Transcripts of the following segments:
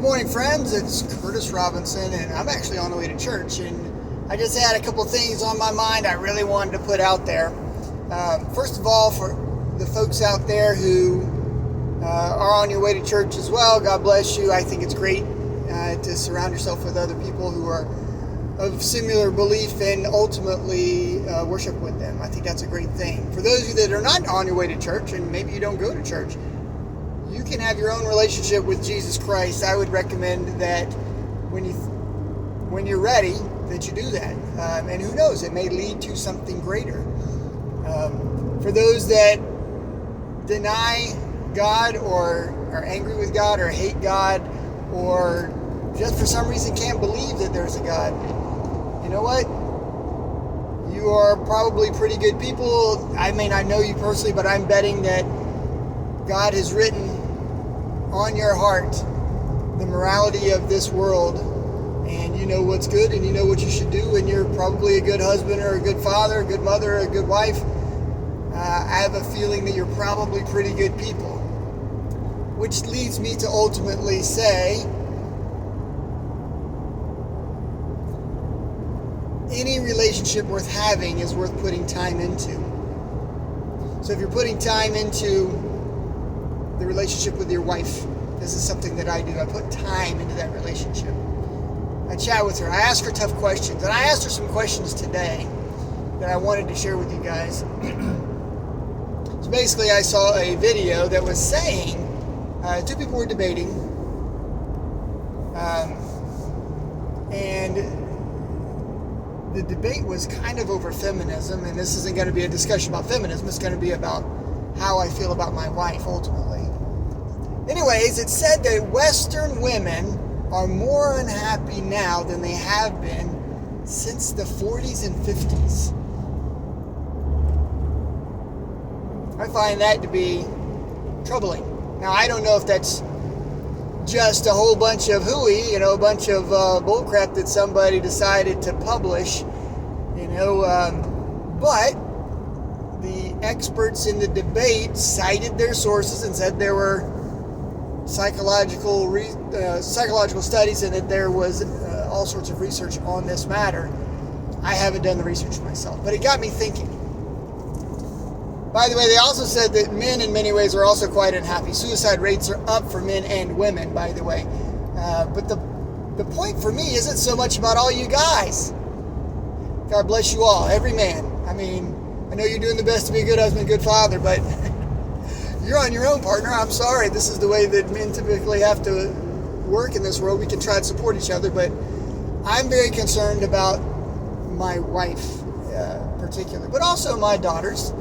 Good morning, friends. It's Curtis Robinson, and I'm actually on the way to church. And I just had a couple things on my mind I really wanted to put out there. First of all, for the folks out there who are on your way to church as well, God bless you. I think it's great to surround yourself with other people who are of similar belief and ultimately worship with them. I think that's a great thing. For those of you that are not on your way to church, and maybe you don't go to church, you can have your own relationship with Jesus Christ. I would recommend that when you're ready, that you do that. And who knows, it may lead to something greater. For those that deny God or are angry with God or hate God or just for some reason can't believe that there's a God, you know what? You are probably pretty good people. I may not know you personally, but I'm betting that God has written on your heart the morality of this world, and you know what's good and you know what you should do, and you're probably a good husband or a good father, a good mother, a good wife. I have a feeling that you're probably pretty good people, which leads me to ultimately say any relationship worth having is worth putting time into. So if you're putting time into the relationship with your wife, this is something that I do. I put time into that relationship. I chat with her. I ask her tough questions. And I asked her some questions today that I wanted to share with you guys. So basically, I saw a video that was saying, two people were debating, and the debate was kind of over feminism, and this isn't going to be a discussion about feminism. It's going to be about how I feel about my wife, ultimately. Anyways, it said that Western women are more unhappy now than they have been since the 40s and 50s. I find that to be troubling. Now, I don't know if that's just a whole bunch of hooey, a bunch of bullcrap that somebody decided to publish, but the experts in the debate cited their sources and said there were psychological studies and that there was all sorts of research on this matter. I haven't done the research myself, but it got me thinking. By the way, they also said that men in many ways are also quite unhappy. Suicide rates are up for men and women, by the way. But the point for me isn't so much about all you guys. God bless you all, every man. I mean, I know you're doing the best to be a good husband, good father, but you're on your own, partner. I'm sorry. This is the way that men typically have to work in this world. We can try to support each other, but I'm very concerned about my wife, particularly, but also my daughters,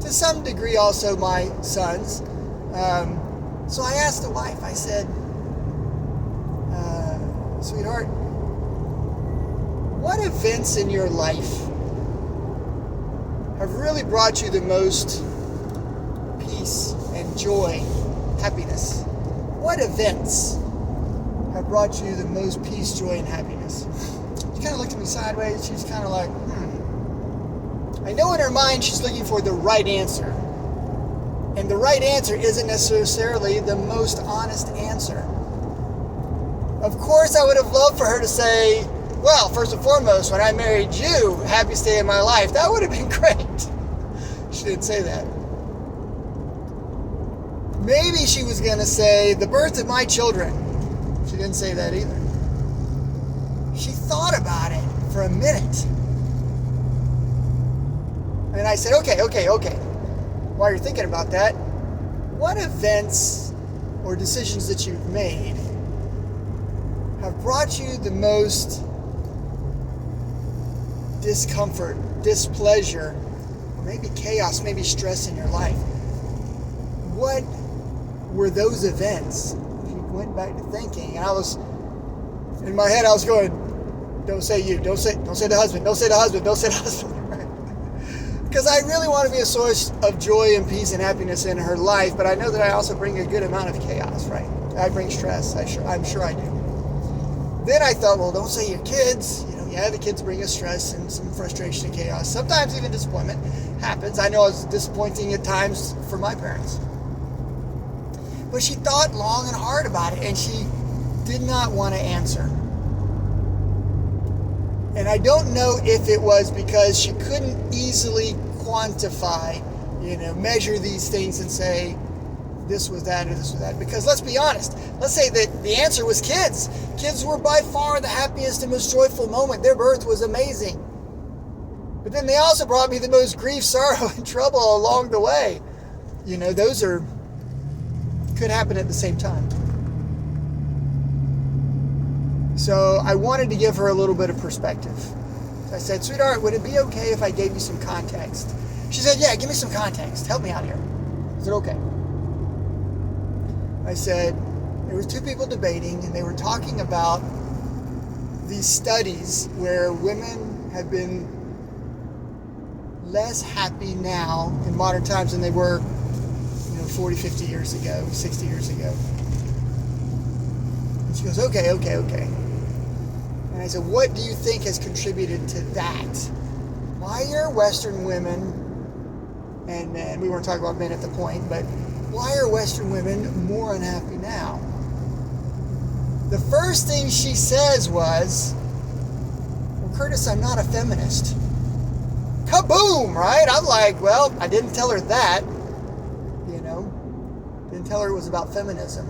to some degree also my sons. So I asked the wife, I said, sweetheart, what events in your life have really brought you the most peace and joy, happiness? What events have brought you the most peace, joy, and happiness? She kind of looked at me sideways. She's kind of like, I know in her mind she's looking for the right answer. And the right answer isn't necessarily the most honest answer. Of course, I would have loved for her to say, well, first and foremost, when I married you, happiest day of my life. That would have been great. She didn't say that. Maybe she was going to say, the birth of my children. She didn't say that either. She thought about it for a minute. And I said, okay. While you're thinking about that, what events or decisions that you've made have brought you the most discomfort, displeasure, or maybe chaos, maybe stress in your life? What were those events? If you went back to thinking, and in my head I was going, don't say you, don't say the husband, don't say the husband, right? Because I really want to be a source of joy and peace and happiness in her life, but I know that I also bring a good amount of chaos, right? I bring stress, I'm sure I do. Then I thought, well, don't say your kids. The kids bring us stress and some frustration and chaos. Sometimes even disappointment happens. I know it's disappointing at times for my parents. But she thought long and hard about it, and she did not want to answer. And I don't know if it was because she couldn't easily quantify, measure these things and say, this was that or this was that. Because let's be honest, let's say that the answer was kids. Kids were by far the happiest and most joyful moment. Their birth was amazing. But then they also brought me the most grief, sorrow, and trouble along the way. Those could happen at the same time. So I wanted to give her a little bit of perspective. So I said, sweetheart, would it be okay if I gave you some context? She said, yeah, give me some context. Help me out here. I said, okay. I said, there was two people debating, and they were talking about these studies where women have been less happy now in modern times than they were 40, 50 years ago, 60 years ago. And she goes, okay. And I said, what do you think has contributed to that? Why are Western women, and we weren't talking about men at the point, but why are Western women more unhappy now? The first thing she says was, well, Curtis, I'm not a feminist. Kaboom, right? I'm like, well, I didn't tell her that. Didn't tell her it was about feminism.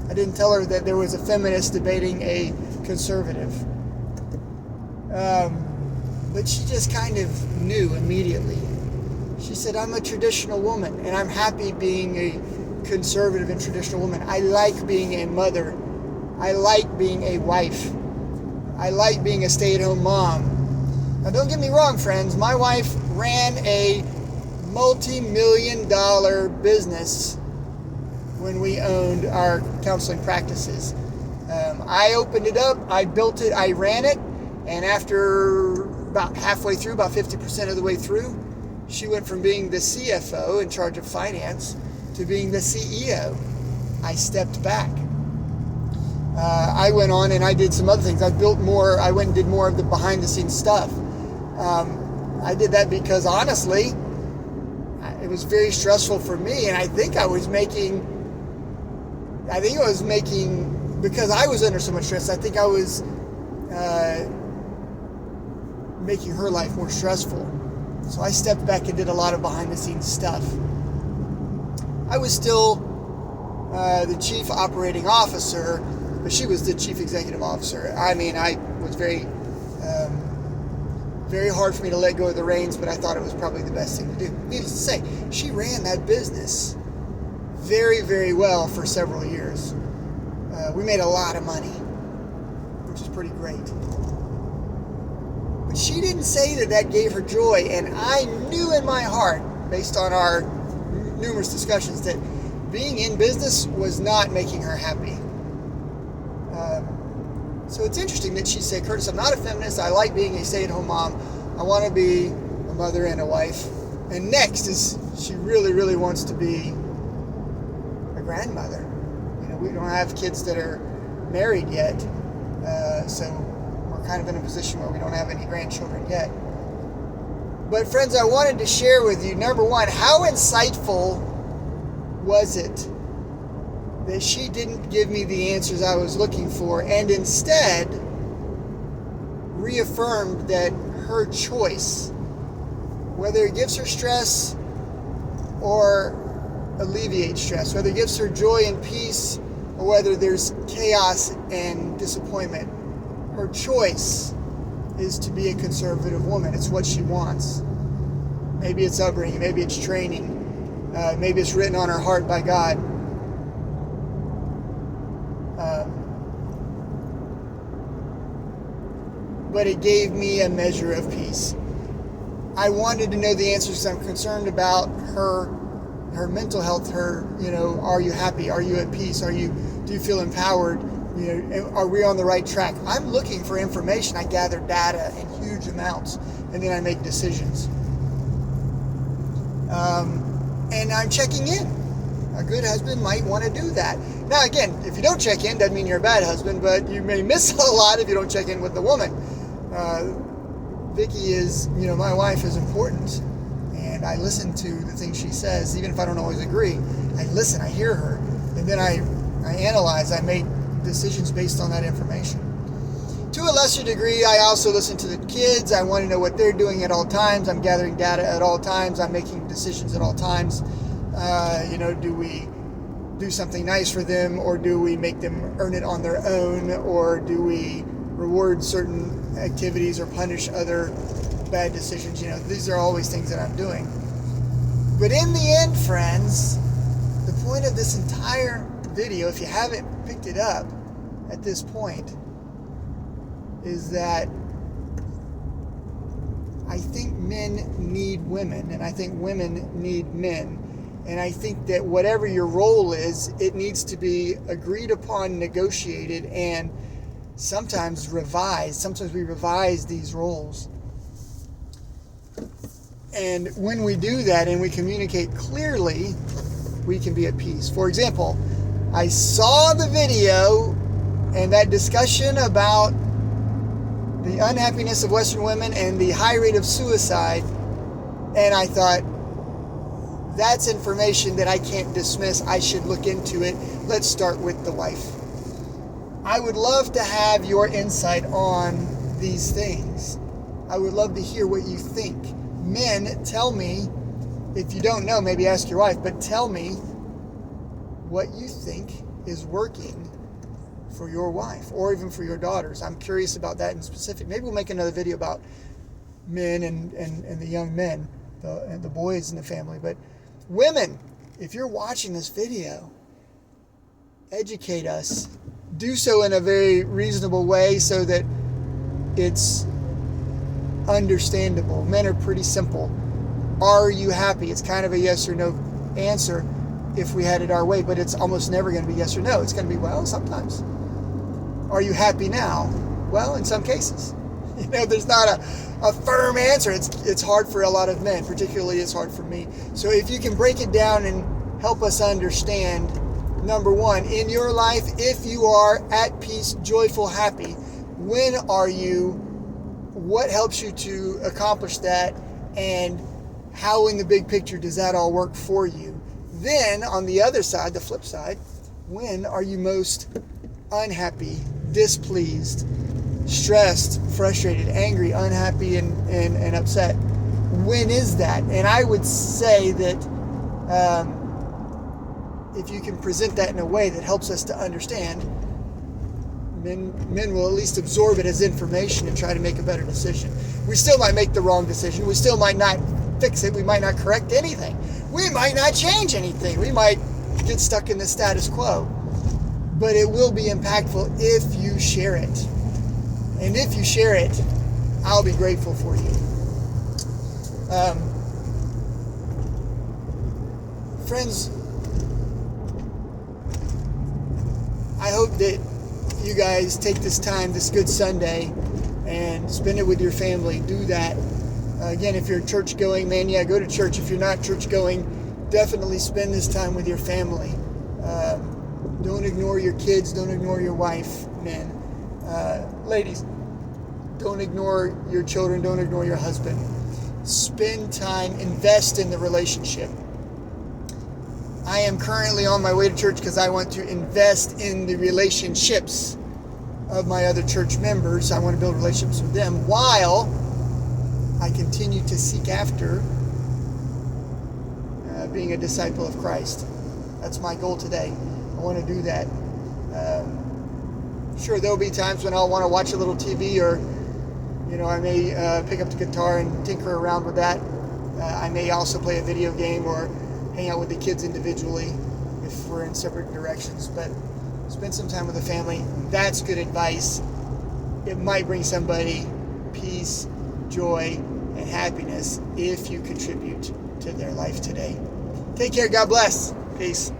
I didn't tell her that there was a feminist debating a conservative. But she just kind of knew immediately. She said, I'm a traditional woman, and I'm happy being a conservative and traditional woman. I like being a mother. I like being a wife. I like being a stay-at-home mom. Now, don't get me wrong, friends. My wife ran a multi-million-dollar business when we owned our counseling practices. I opened it up, I built it, I ran it, and after about halfway through, about 50% of the way through, she went from being the CFO in charge of finance to being the CEO. I stepped back. I went on and I did some other things. I went and did more of the behind-the-scenes stuff. I did that because honestly, it was very stressful for me, and I think I was making, because I was under so much stress, I think I was making her life more stressful. So I stepped back and did a lot of behind-the-scenes stuff. I was still the chief operating officer, but she was the chief executive officer. I mean, I was very hard for me to let go of the reins, but I thought it was probably the best thing to do. Needless to say, she ran that business very, very well for several years. We made a lot of money, which is pretty great. But she didn't say that gave her joy, and I knew in my heart, based on our numerous discussions, that being in business was not making her happy. So it's interesting that she said, Curtis, I'm not a feminist. I like being a stay-at-home mom. I want to be a mother and a wife. And next is she really, really wants to be a grandmother. We don't have kids that are married yet. So we're kind of in a position where we don't have any grandchildren yet. But friends, I wanted to share with you, number one, how insightful was it that she didn't give me the answers I was looking for, and instead reaffirmed that her choice, whether it gives her stress or alleviates stress, whether it gives her joy and peace or whether there's chaos and disappointment, her choice is to be a conservative woman. It's what she wants. Maybe it's upbringing, maybe it's training, maybe it's written on her heart by God. But it gave me a measure of peace. I wanted to know the answers. I'm concerned about her mental health, are you happy? Are you at peace? Do you feel empowered? Are we on the right track? I'm looking for information. I gather data in huge amounts, and then I make decisions. And I'm checking in. A good husband might want to do that. Now, again, if you don't check in, doesn't mean you're a bad husband, but you may miss a lot if you don't check in with the woman. Vicky is, my wife is important, and I listen to the things she says, even if I don't always agree. I listen, I hear her, and then I analyze, I make decisions based on that information. To a lesser degree, I also listen to the kids. I want to know what they're doing at all times. I'm gathering data at all times. I'm making decisions at all times. Do we do something nice for them, or do we make them earn it on their own, or do we reward certain activities or punish other bad decisions? These are always things that I'm doing. But in the end, friends, the point of this entire video, if you haven't picked it up at this point, is that I think men need women, and I think women need men. And I think that whatever your role is, it needs to be agreed upon, negotiated, and sometimes revised. Sometimes we revise these roles. And when we do that and we communicate clearly, we can be at peace. For example, I saw the video and that discussion about the unhappiness of Western women and the high rate of suicide, and I thought, that's information that I can't dismiss. I should look into it. Let's start with the wife. I would love to have your insight on these things. I would love to hear what you think. Men, tell me, if you don't know, maybe ask your wife, but tell me what you think is working for your wife or even for your daughters. I'm curious about that in specific. Maybe we'll make another video about men and the young men, and the boys in the family. But women, if you're watching this video, educate us. Do so in a very reasonable way so that it's understandable. Men are pretty simple. Are you happy? It's kind of a yes or no answer if we had it our way, but it's almost never going to be yes or no. It's going to be, well, sometimes. Are you happy now? Well, in some cases. There's not a firm answer. It's hard for a lot of men, particularly it's hard for me. So if you can break it down and help us understand, number one, in your life, if you are at peace, joyful, happy, when are you? What helps you to accomplish that? And how in the big picture does that all work for you? Then on the other side, the flip side, when are you most unhappy, displeased, stressed, frustrated, angry, unhappy, and upset? When is that? And I would say that if you can present that in a way that helps us to understand, men will at least absorb it as information and try to make a better decision. We still might make the wrong decision. We still might not fix it. We might not correct anything. We might not change anything. We might get stuck in the status quo. But it will be impactful if you share it. And if you share it, I'll be grateful for you. Friends, I hope that you guys take this time, this Good Sunday, and spend it with your family. Do that. Again, if you're church going, man, yeah, go to church. If you're not church going, definitely spend this time with your family. Don't ignore your kids. Don't ignore your wife, men. Ladies, don't ignore your children. Don't ignore your husband. Spend time, invest in the relationship. I am currently on my way to church because I want to invest in the relationships of my other church members. I want to build relationships with them while I continue to seek after being a disciple of Christ. That's my goal today. I want to do that. Sure, there'll be times when I'll want to watch a little TV, or I may pick up the guitar and tinker around with that. I may also play a video game or hang out with the kids individually if we're in separate directions. But spend some time with the family. That's good advice. It might bring somebody peace, joy, and happiness if you contribute to their life today. Take care. God bless. Peace.